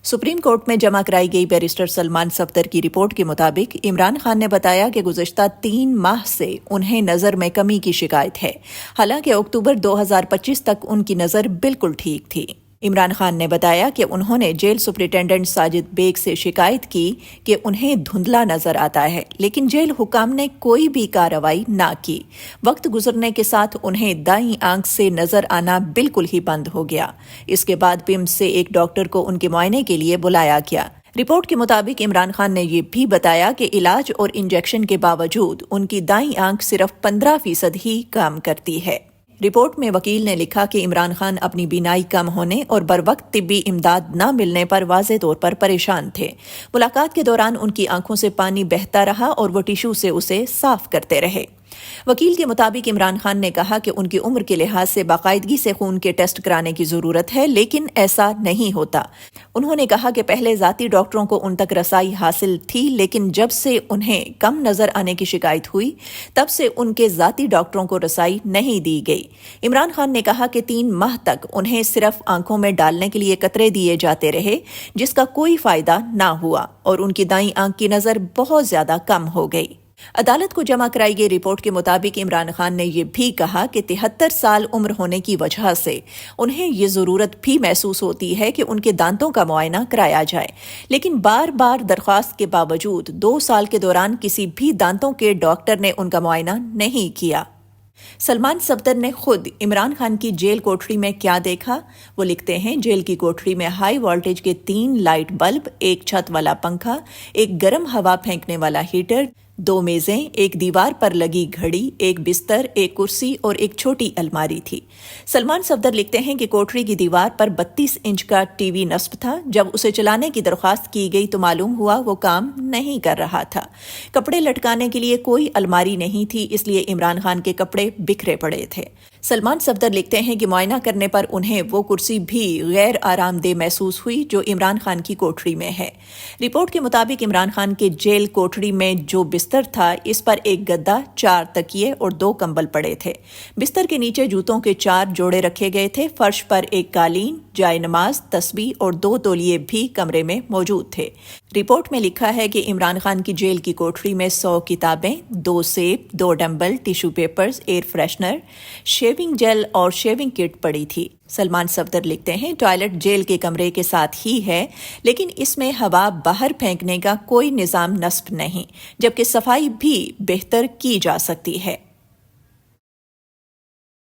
Supreme court में जमा कराई गई बैरिस्टर सलमान सफदर की रिपोर्ट के मुताबिक इमरान खान ने बताया कि गुज़श्ता 3 माह से उन्हें नज़र में कमी की शिकायत है। हालांकि अक्टूबर 2025 तक उनकी नज़र बिल्कुल ठीक थी। इमरान खान ने बताया कि उन्होंने जेल सुपरिटेंडेंट साजिद बेग से शिकायत की कि उन्हें धुंधला नजर आता है, लेकिन जेल हुकाम ने कोई भी कार्रवाई ना की। वक्त गुजरने के साथ उन्हें दाईं आंख से नजर आना बिल्कुल ही बंद हो गया। इसके बाद पिम्स से एक डॉक्टर को उनके मुआयने के लिए बुलाया गया। रिपोर्ट के मुताबिक इमरान खान ने ये भी बताया कि इलाज और इंजेक्शन के बावजूद उनकी दाईं आंख सिर्फ 15% ही काम करती है। रिपोर्ट में वकील ने लिखा कि इमरान खान अपनी बीनाई कम होने और बरवक्त तिब्बी इमदाद न मिलने पर वाज़े तौर पर परेशान थे। मुलाकात के दौरान उनकी आंखों से पानी बहता रहा और वो टिश्यू से उसे साफ करते रहे। वकील के मुताबिक इमरान खान ने कहा कि उनकी उम्र के लिहाज से बाकायदगी से खून के टेस्ट कराने की जरूरत है, लेकिन ऐसा नहीं होता। उन्होंने कहा कि पहले जाती डॉक्टरों को उन तक रसाई हासिल थी, लेकिन जब से उन्हें कम नजर आने की शिकायत हुई तब से उनके जाती डॉक्टरों को रसाई नहीं दी गई। इमरान खान ने कहा कि 3 माह तक उन्हें सिर्फ आंखों में डालने के लिए कतरे दिए जाते रहे, जिसका कोई फायदा ना हुआ और उनकी दाईं आंख की नजर बहुत ज्यादा कम हो गई। अदालत को जमा कराई गई रिपोर्ट के मुताबिक इमरान खान ने यह भी कहा कि 73 साल उम्र होने की वजह से उन्हें ये जरूरत भी महसूस होती है कि उनके दांतों का मुआयना कराया जाए, लेकिन बार बार दरख्वास्त के बावजूद 2 साल के दौरान किसी भी दांतों के डॉक्टर ने उनका मुआयना नहीं किया। सलमान सफदर ने खुद इमरान खान की जेल कोठरी में क्या देखा, वो लिखते हैं, जेल की कोठरी में हाई वोल्टेज के 3 लाइट बल्ब, एक छत वाला पंखा, एक गर्म हवा फेंकने वाला हीटर, 2 मेजें, एक दीवार पर लगी घड़ी, एक बिस्तर, एक कुर्सी और एक छोटी अलमारी थी। सलमान सफदर लिखते हैं कि कोठरी की दीवार पर 32 इंच का टीवी नस्ब था। जब उसे चलाने की दरख्वास्त की गई तो मालूम हुआ वो काम नहीं कर रहा था। कपड़े लटकाने के लिए कोई अलमारी नहीं थी, इसलिए इमरान खान के कपड़े बिखरे पड़े थे। सलमान सफदर लिखते हैं कि मुआयना करने पर उन्हें वो कुर्सी भी गैर आरामदेह महसूस हुई जो इमरान खान की कोठरी में है। रिपोर्ट के मुताबिक इमरान खान के जेल कोठरी में जो बिस्तर था, इस पर एक गद्दा, 4 तकिए और 2 कंबल पड़े थे। बिस्तर के नीचे जूतों के 4 जोड़े रखे गए थे। फर्श पर एक कालीन, जाय नमाज, तस्बीह और 2 तौलिए भी कमरे में मौजूद थे। रिपोर्ट में लिखा है कि इमरान खान की जेल की कोठरी में 100 किताबें, 2 सेब, 2 dumbbell, tissue papers, air freshener, shaving jail और शेविंग किट पड़ी थी। सलमान सफदर लिखते हैं, टॉयलेट जेल के कमरे के साथ ही है, लेकिन इसमें हवा बाहर फेंकने का कोई निज़ाम नस्ब नहीं, जबकि सफाई भी बेहतर की जा सकती है।